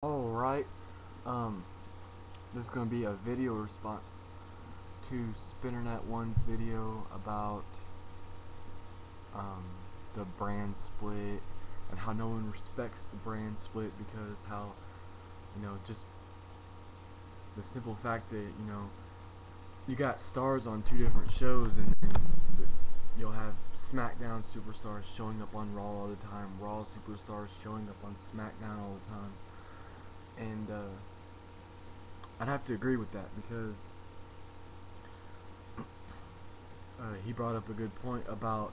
Alright, um, this is going to be a video response to spinnernet one's video about um, the brand split and how no one respects the brand split because how, just the simple fact that, you got stars on two different shows and then you'll have SmackDown superstars showing up on Raw all the time, Raw superstars showing up on SmackDown all the time. And I'd have to agree with that because he brought up a good point about,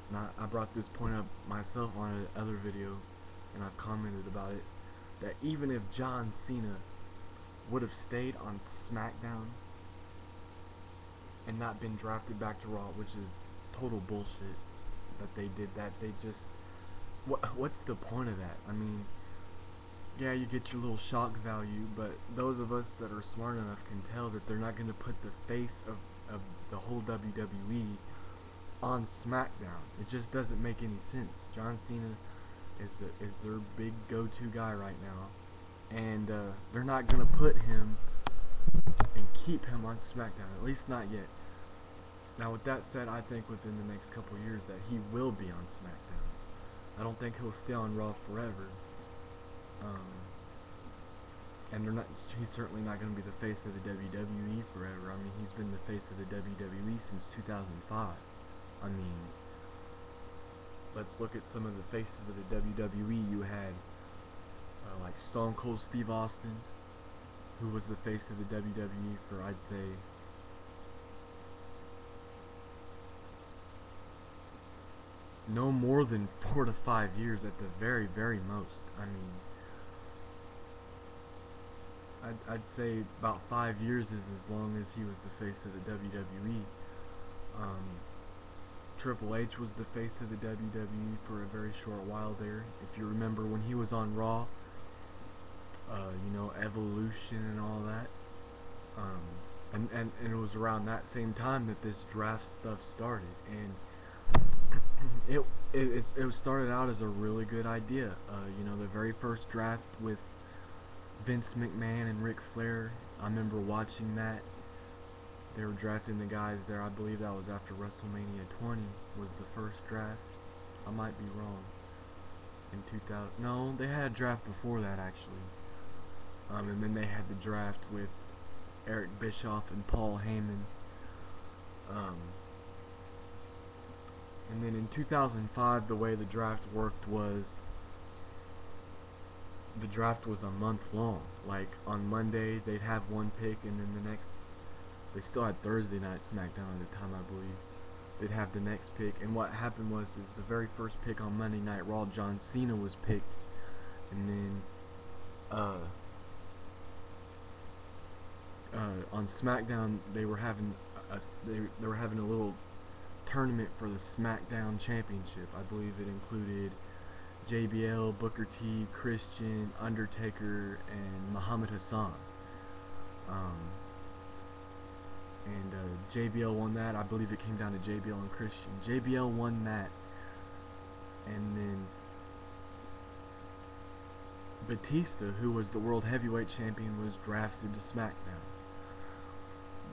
and I brought this point up myself on another video, and I've commented about it, that even if John Cena would have stayed on SmackDown and not been drafted back to Raw, which is total bullshit that they did that. They just, what's the point of that? I mean, yeah, you get your little shock value, but those of us that are smart enough can tell that they're not going to put the face of the whole WWE on SmackDown. It just doesn't make any sense. John Cena is their big go-to guy right now, and they're not going to put him and keep him on SmackDown, at least not yet. Now, with that said, I think within the next couple years that he will be on SmackDown. I don't think he'll stay on Raw forever. And he's certainly not going to be the face of the WWE forever. I mean, he's been the face of the WWE since 2005. I mean, let's look at some of the faces of the WWE. You had like Stone Cold Steve Austin, who was the face of the WWE for, I'd say, no more than 4 to 5 years at the very, very most. I mean, I'd say about 5 years is as long as he was the face of the WWE. Triple H was the face of the WWE for a very short while there. If you remember when he was on Raw, Evolution and all that. And it was around that same time that this draft stuff started. And it was started out as a really good idea. The very first draft with Vince McMahon and Ric Flair, I remember watching that. They were drafting the guys there. I believe that was after WrestleMania 20 was the first draft. I might be wrong. In 2000, no, they had a draft before that actually. And then they had the draft with Eric Bischoff and Paul Heyman. And then in 2005, the way the draft worked was the draft was a month long. Like on Monday they'd have one pick, and then the next, they still had Thursday Night SmackDown at the time, I believe. They'd have the next pick, and what happened was the very first pick on Monday Night Raw, John Cena was picked, and then on SmackDown they were having they were having a little tournament for the SmackDown Championship. I believe it included JBL, Booker T, Christian, Undertaker, and Muhammad Hassan. And JBL won that. I believe it came down to JBL and Christian. JBL won that, and then Batista, who was the World Heavyweight Champion, was drafted to SmackDown.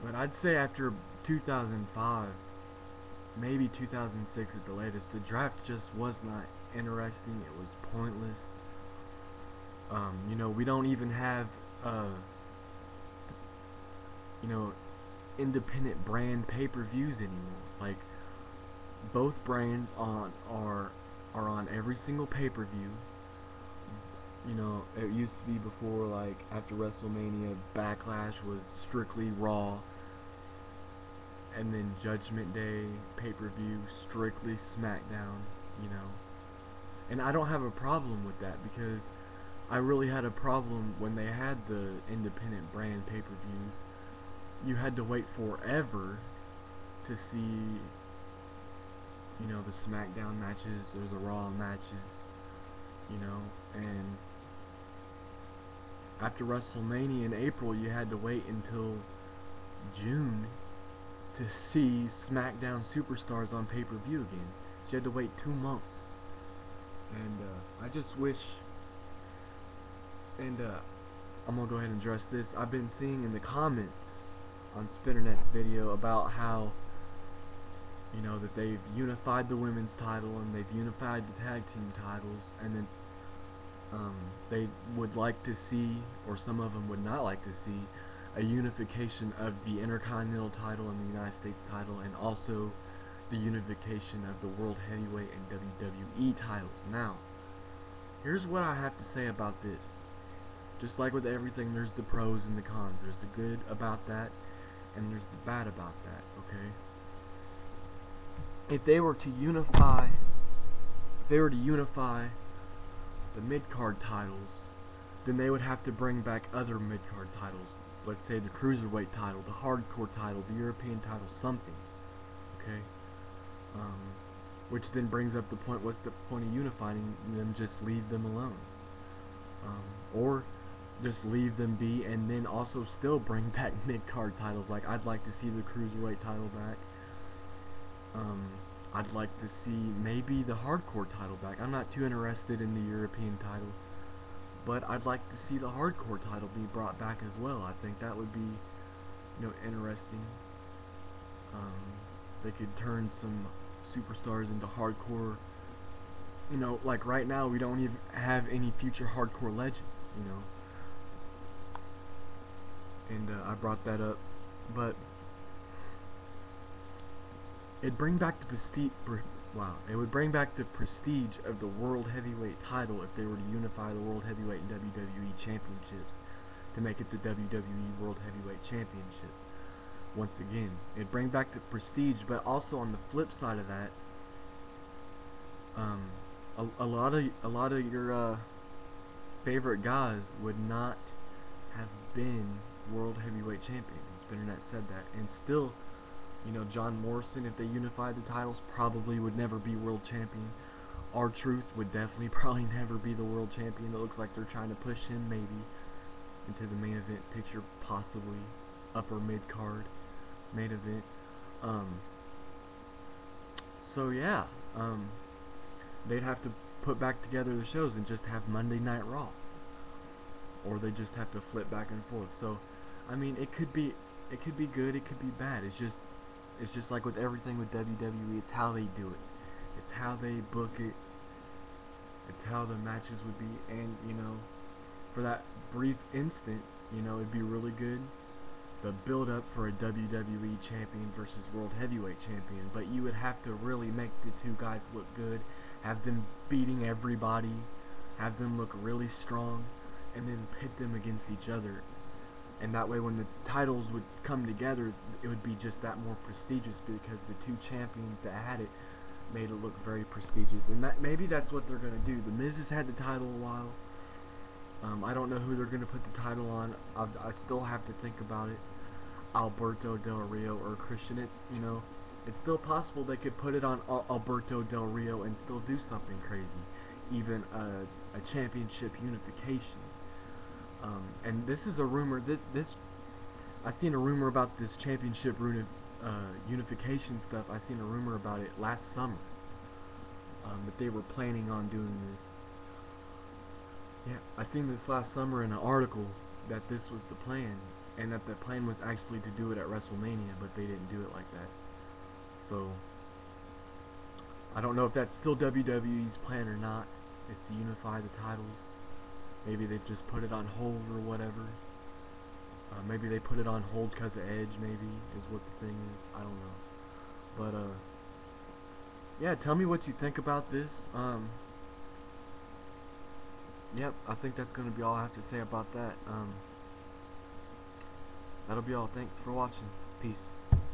But I'd say after 2005, maybe 2006 at the latest, the draft just was not interesting. It was pointless. We don't even have independent brand pay-per-views anymore. Like, both brands are on every single pay-per-view. It used to be before, like after WrestleMania, Backlash was strictly Raw, and then Judgment Day pay-per-view strictly SmackDown. And I don't have a problem with that, because I really had a problem when they had the independent brand pay-per-views. You had to wait forever to see the SmackDown matches or the Raw matches, and after WrestleMania in April, you had to wait until June to see SmackDown Superstars on pay-per-view again. So you had to wait 2 months. And I just wish And I'm gonna go ahead and address this. I've been seeing in the comments on Spinnernet's video about how, you know, that they've unified the women's title and they've unified the tag team titles, and then they would like to see, or some of them would not like to see, a unification of the Intercontinental title and the United States title, and also the unification of the World Heavyweight and WWE titles. Now, here's what I have to say about this. Just like with everything, there's the pros and the cons. There's the good about that, and there's the bad about that, okay? If they were to unify the mid-card titles, then they would have to bring back other mid-card titles. Let's say the Cruiserweight title, the Hardcore title, the European title, something, okay? Which then brings up the point, what's the point of unifying them? Just leave them alone. Or just leave them be, and then also still bring back mid-card titles. Like, I'd like to see the Cruiserweight title back. I'd like to see maybe the Hardcore title back. I'm not too interested in the European title, but I'd like to see the Hardcore title be brought back as well. I think that would be, you know, interesting. They could turn some superstars into hardcore. You know, like right now we don't even have any future hardcore legends, you know. And I brought that up, but it'd bring back the prestige. It would bring back the prestige of the World Heavyweight title if they were to unify the World Heavyweight and WWE Championships to make it the WWE World Heavyweight Championship. Once again, it'd bring back the prestige, but also on the flip side of that, a lot of your favorite guys would not have been World Heavyweight Champions. Spinnernet said that, and still, you know, John Morrison, if they unified the titles, probably would never be world champion. R-Truth would definitely probably never be the world champion. It looks like they're trying to push him maybe into the main event picture, possibly upper mid card main event. So yeah, they'd have to put back together the shows and just have Monday Night Raw, or they just have to flip back and forth. So I mean, it could be good, it could be bad. It's just like with everything with WWE. It's how they do it, it's how they book it, it's how the matches would be. And you know, for that brief instant, you know, it'd be really good, the build up for a WWE champion versus World Heavyweight champion, but you would have to really make the two guys look good, have them beating everybody, have them look really strong, and then pit them against each other. And that way when the titles would come together, it would be just that more prestigious, because the two champions that had it made it look very prestigious. And maybe that's what they're going to do. The Miz has had the title a while. I don't know who they're going to put the title on. I still have to think about it. Alberto Del Rio or Christian. You know, it's still possible they could put it on Alberto Del Rio and still do something crazy. Even a championship unification. And this is a rumor that I seen a rumor about this championship unification stuff. I seen a rumor about it last summer, that they were planning on doing this. Yeah, I seen this last summer in an article that this was the plan, and that the plan was actually to do it at WrestleMania, but they didn't do it like that. So I don't know if that's still WWE's plan or not, is to unify the titles. Maybe they've just put it on hold or whatever. Maybe they put it on hold because of Edge, maybe, is what the thing is. I don't know. But, yeah, tell me what you think about this. Yep, I think that's going to be all I have to say about that. That'll be all. Thanks for watching. Peace.